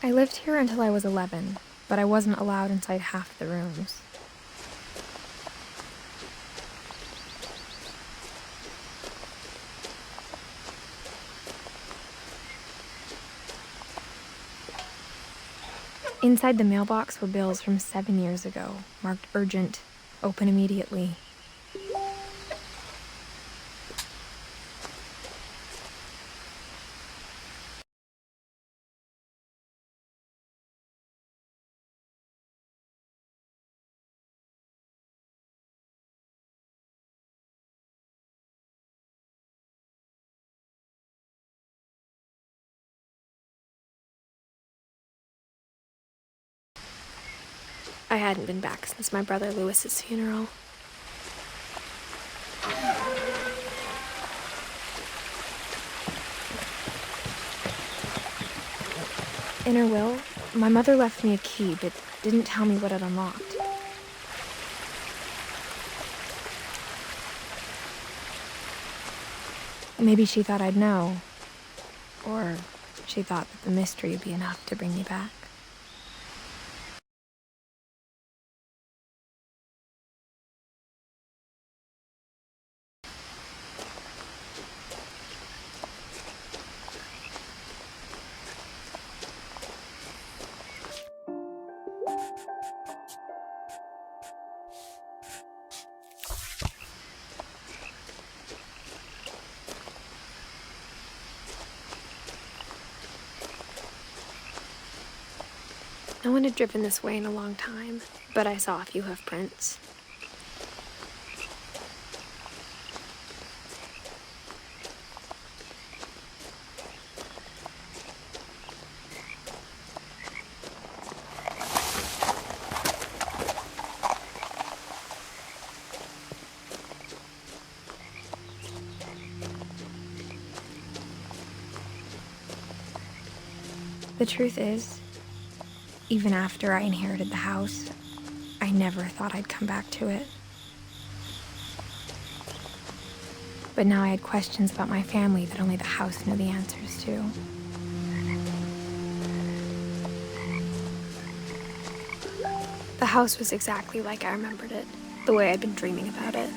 I lived here until I was 11, but I wasn't allowed inside half the rooms. Inside the mailbox were bills from 7 years ago, marked urgent, open immediately. I hadn't been back since my brother Lewis's funeral. In her will, my mother left me a key, but didn't tell me what it unlocked. Maybe she thought I'd know, or she thought that the mystery would be enough to bring me back. No one had driven this way in a long time, but I saw a few hoof prints. The truth is, even after I inherited the house, I never thought I'd come back to it. But now I had questions about my family that only the house knew the answers to. The house was exactly like I remembered it, the way I'd been dreaming about it.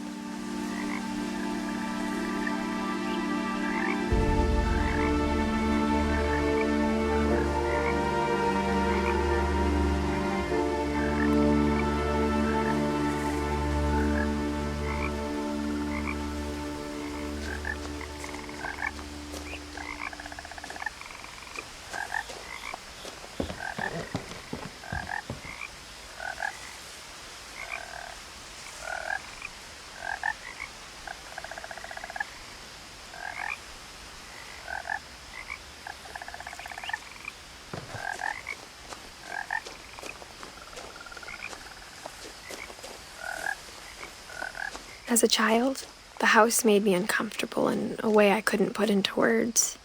As a child, the house made me uncomfortable in a way I couldn't put into words.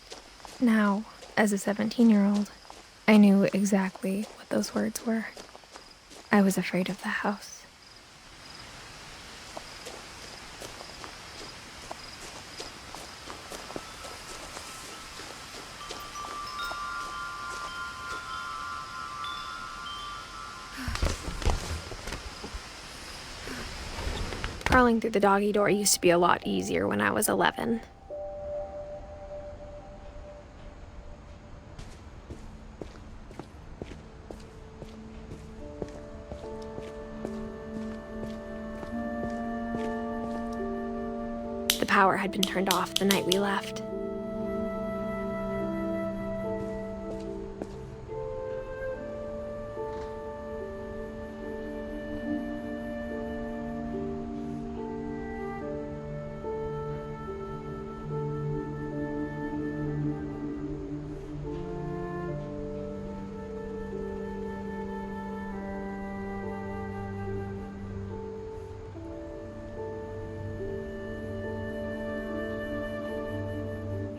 Now, as a 17-year-old, I knew exactly what those words were. I was afraid of the house. Crawling through the doggy door used to be a lot easier when I was 11. The power had been turned off the night we left.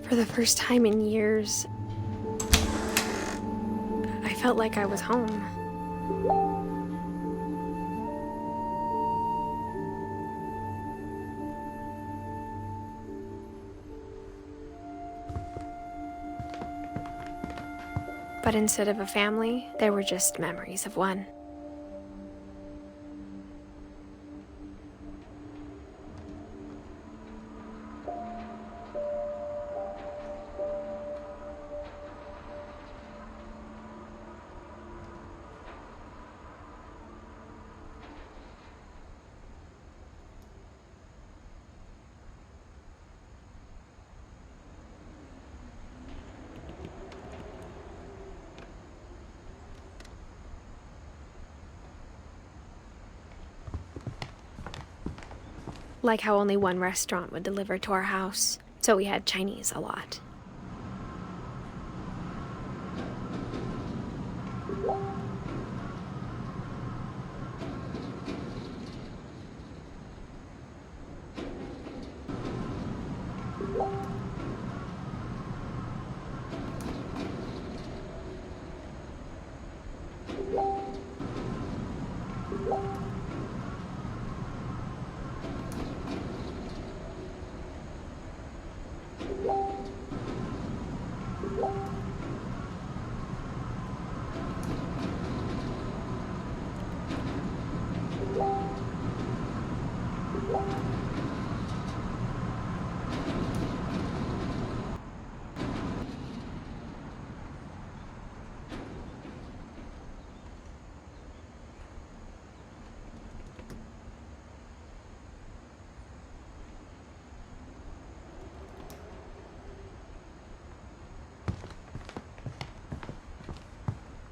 For the first time in years, I felt like I was home. But instead of a family, there were just memories of one. Like how only one restaurant would deliver to our house, so we had Chinese a lot.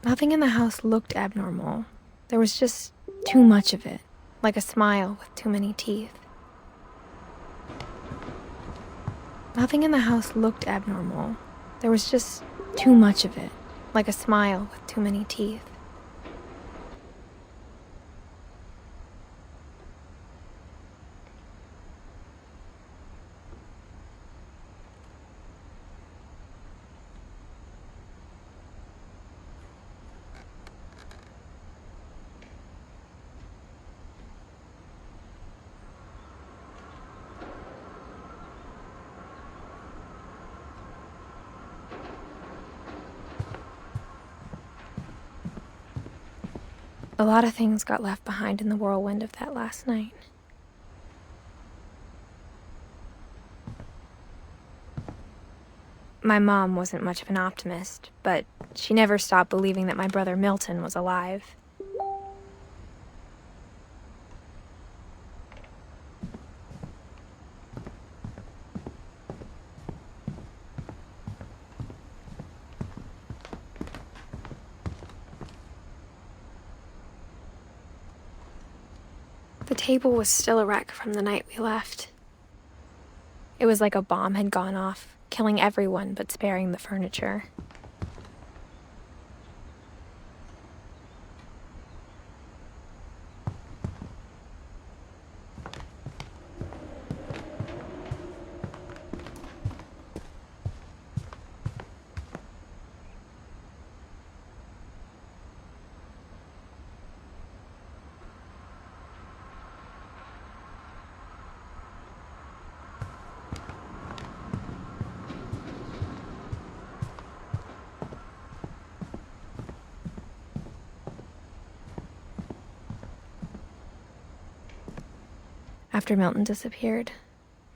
Nothing in the house looked abnormal. There was just too much of it, like a smile with too many teeth. Nothing in the house looked abnormal. There was just too much of it, like a smile with too many teeth. A lot of things got left behind in the whirlwind of that last night. My mom wasn't much of an optimist, but she never stopped believing that my brother Milton was alive. The table was still a wreck from the night we left. It was like a bomb had gone off, killing everyone but sparing the furniture. After Milton disappeared,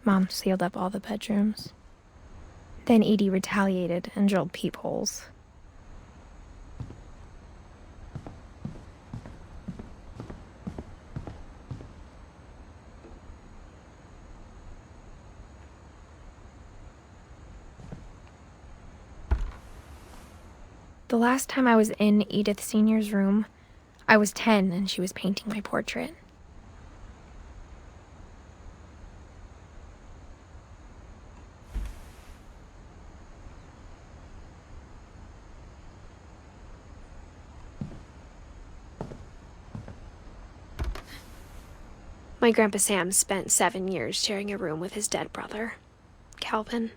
Mom sealed up all the bedrooms. Then Edie retaliated and drilled peepholes. The last time I was in Edith Sr.'s room, I was 10 and she was painting my portrait. My Grandpa Sam spent 7 years sharing a room with his dead brother, Calvin.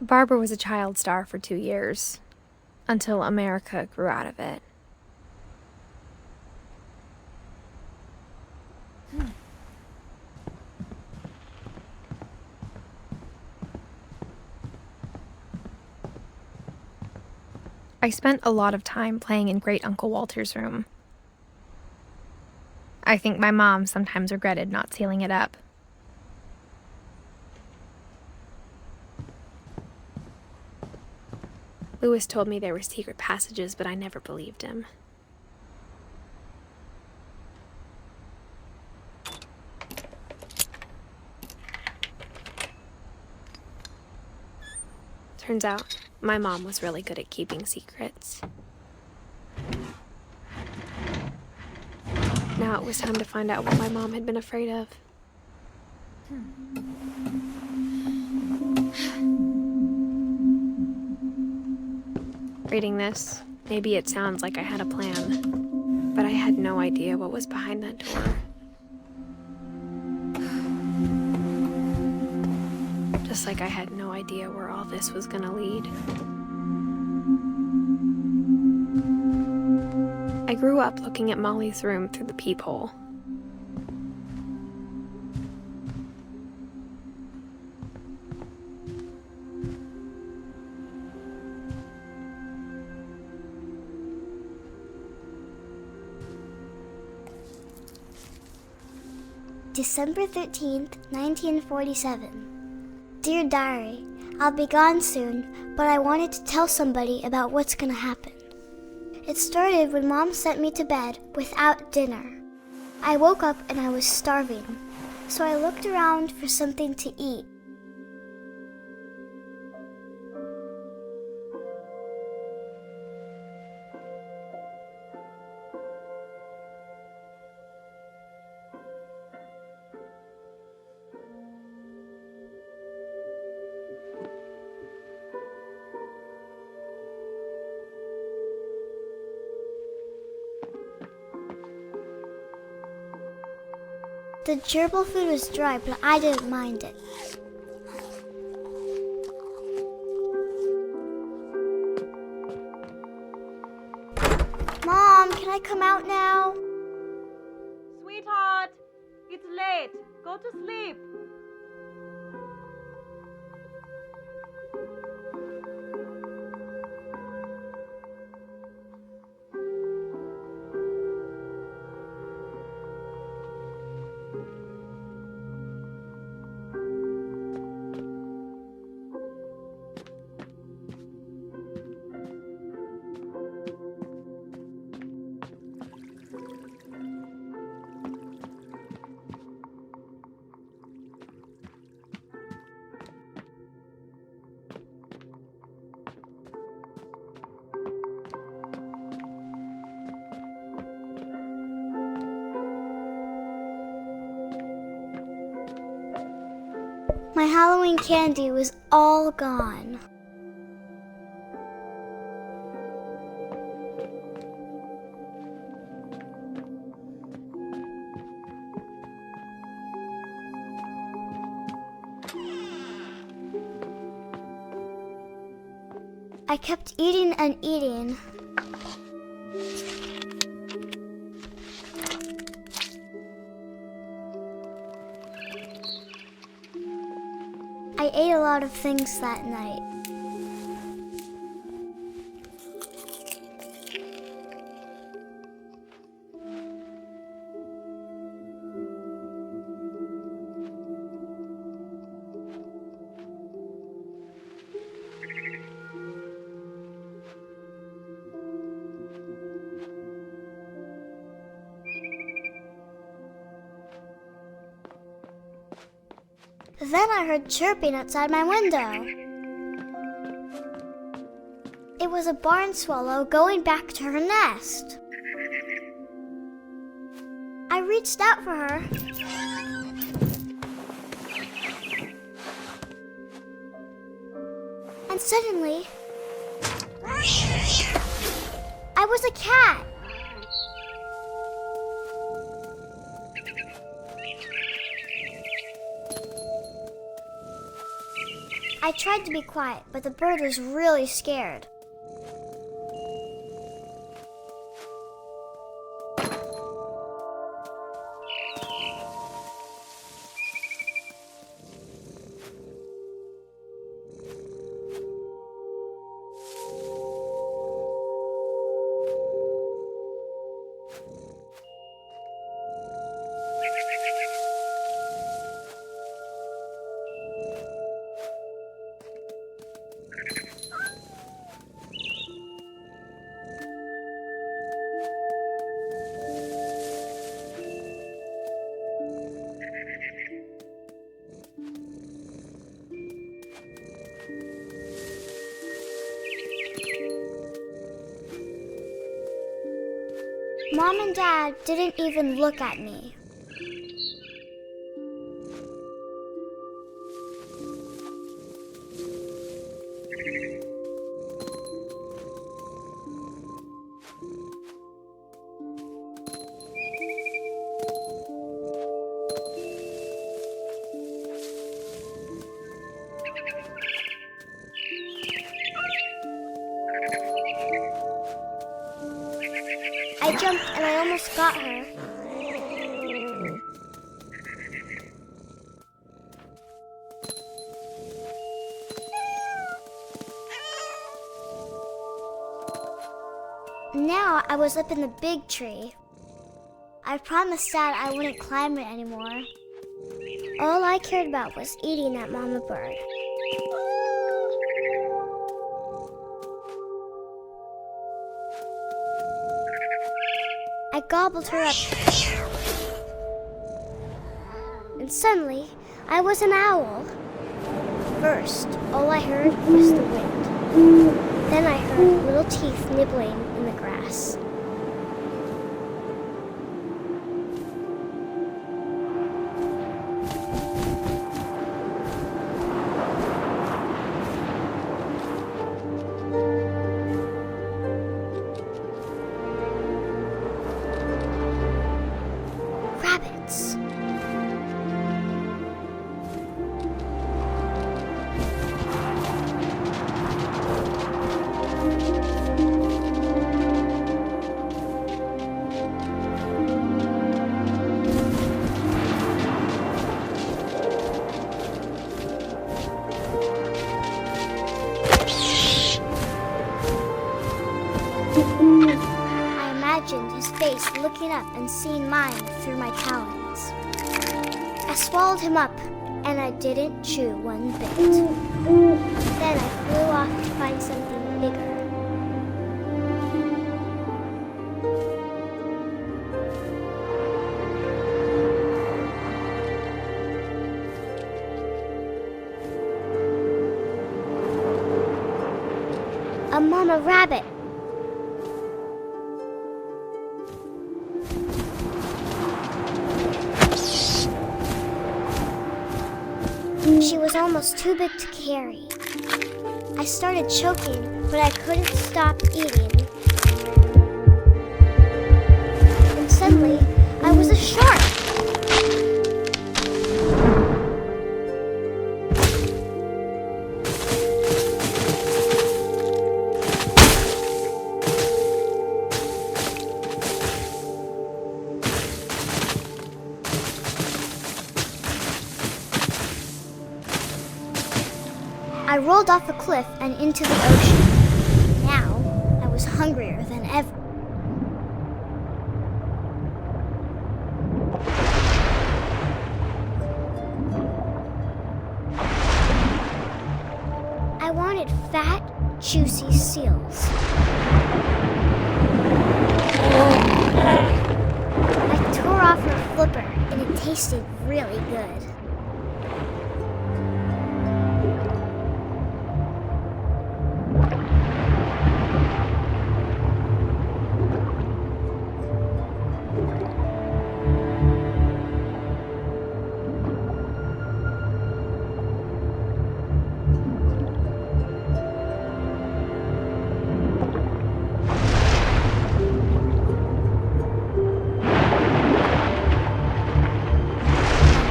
Barbara was a child star for 2 years, until America grew out of it. I spent a lot of time playing in Great Uncle Walter's room. I think my mom sometimes regretted not sealing it up. Louis told me there were secret passages, but I never believed him. Turns out, my mom was really good at keeping secrets. Now it was time to find out what my mom had been afraid of. Reading this, maybe it sounds like I had a plan, but I had no idea what was behind that door. Just like I had no idea where all this was gonna lead. I grew up looking at Molly's room through the peephole. December 13th, 1947. Dear Diary, I'll be gone soon, but I wanted to tell somebody about what's gonna happen. It started when Mom sent me to bed without dinner. I woke up and I was starving, so I looked around for something to eat. The gerbil food was dry, but I didn't mind it. Mom, can I come out now? Sweetheart, it's late. Go to sleep. My Halloween candy was all gone. I kept eating and eating. I ate a lot of things that night. Then I heard chirping outside my window. It was a barn swallow going back to her nest. I reached out for her. And suddenly, I was a cat. I tried to be quiet, but the bird was really scared. Mom and Dad didn't even look at me. I jumped and I almost got her. Now I was up in the big tree. I promised Dad I wouldn't climb it anymore. All I cared about was eating that mama bird. I gobbled her up. And suddenly, I was an owl. First, all I heard was the wind. Then I heard little teeth nibbling in the grass. Rabbits. I imagined his face looking up and seeing mine through my talons. I swallowed him up, and I didn't chew one bit. Then I flew off to find something bigger. A mama rabbit. She was almost too big to carry. I started choking, but I couldn't stop eating. And suddenly, I was a shark. I rolled off a cliff and into the ocean. Now, I was hungrier than ever. I wanted fat, juicy seals. I tore off her flipper, and it tasted really good.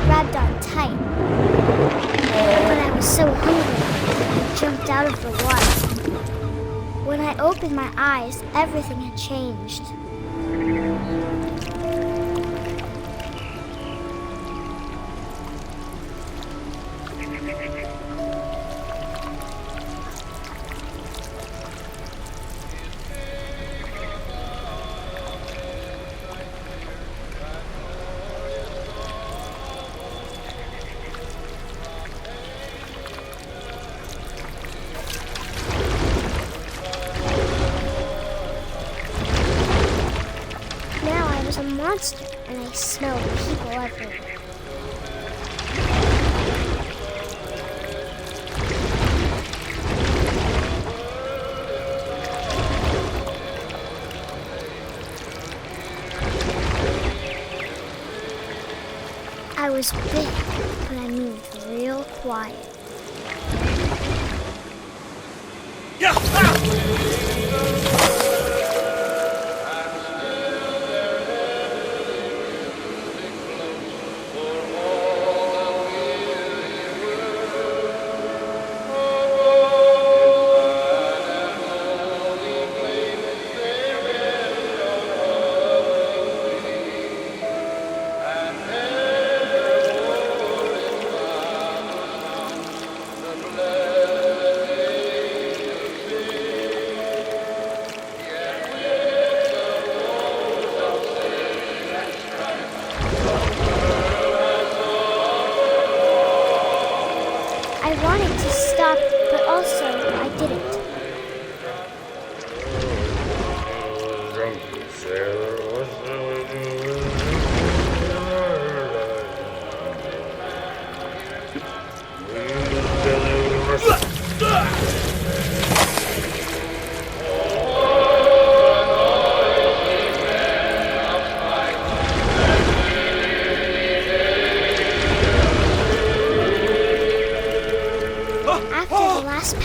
Grabbed on jumped out of the water. When I opened my eyes, everything had changed. A monster, and I smelled people everywhere. I was big, but I moved real quiet. I wanted to stop, but also I didn't.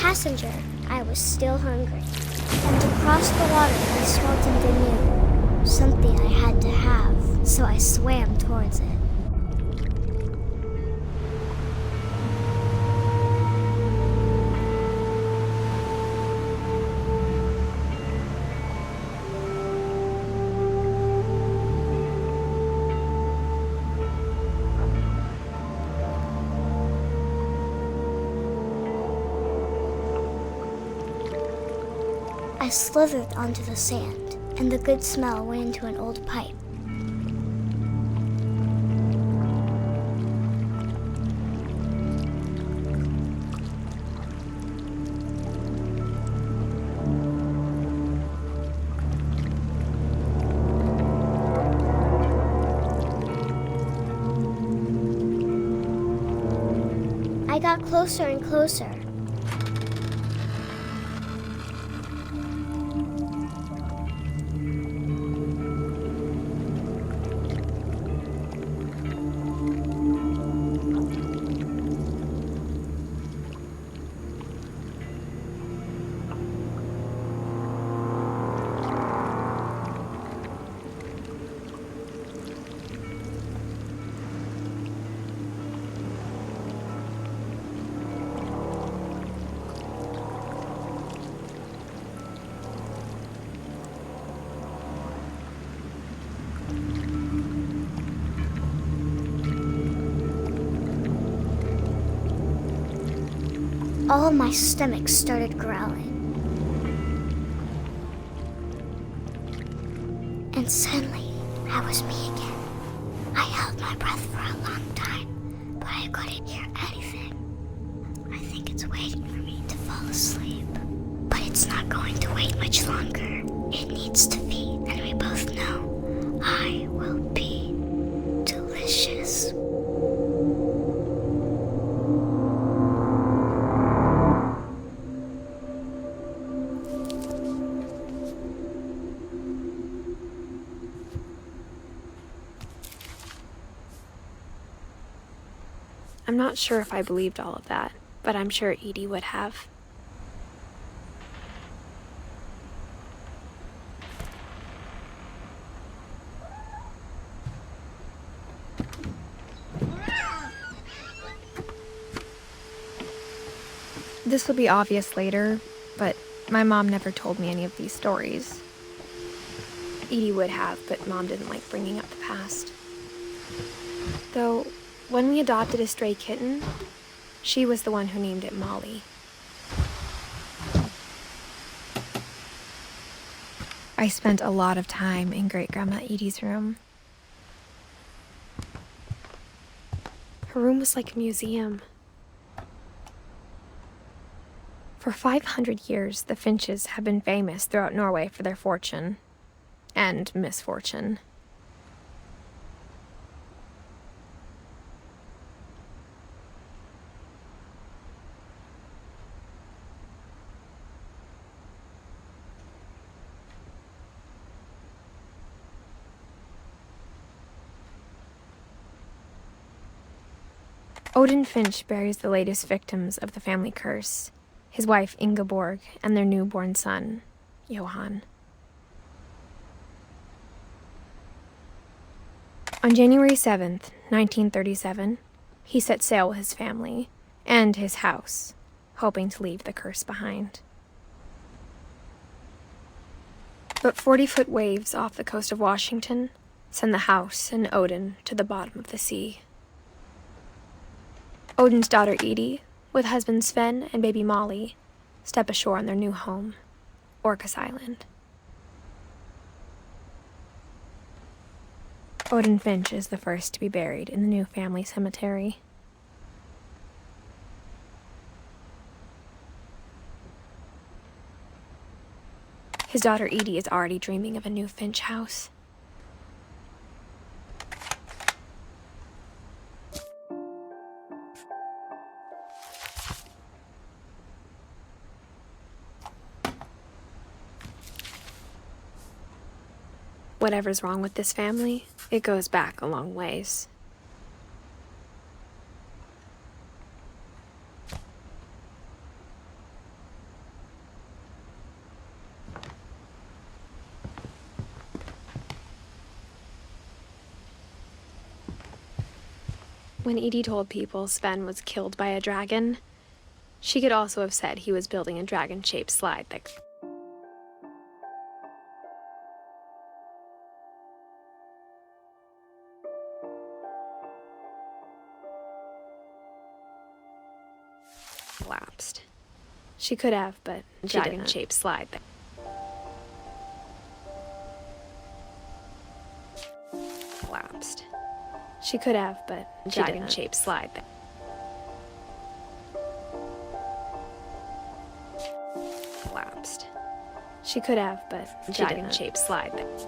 Passenger, I was still hungry. And to cross the water, I swam into new, something I had to have, so I swam towards it. I slithered onto the sand, and the good smell went into an old pipe. I got closer and closer. All my stomach started growling. And suddenly, I was me again. I held my breath for a long time, but I couldn't hear anything. I think it's waiting for me to fall asleep. But it's not going to wait much longer. It needs to feed, and we both know I will be delicious. I'm not sure if I believed all of that, but I'm sure Edie would have. This will be obvious later, but my mom never told me any of these stories. Edie would have, but Mom didn't like bringing up the past. Though, when we adopted a stray kitten, she was the one who named it Molly. I spent a lot of time in Great-Grandma Edie's room. Her room was like a museum. For 500 years, the Finches have been famous throughout Norway for their fortune and misfortune. Odin Finch buries the latest victims of the family curse, his wife Ingeborg and their newborn son, Johan. On January 7th, 1937, he set sail with his family and his house, hoping to leave the curse behind. But 40-foot waves off the coast of Washington send the house and Odin to the bottom of the sea. Odin's daughter Edie, with husband Sven and baby Molly, step ashore on their new home, Orcas Island. Odin Finch is the first to be buried in the new family cemetery. His daughter Edie is already dreaming of a new Finch house. Whatever's wrong with this family, it goes back a long ways. When Edie told people Sven was killed by a dragon, she could also have said he was building a dragon-shaped slide that collapsed. She could have, but dragon-shaped slide that collapsed. She could have, but dragon-shaped slide that collapsed. She could have, but dragon-shaped slide that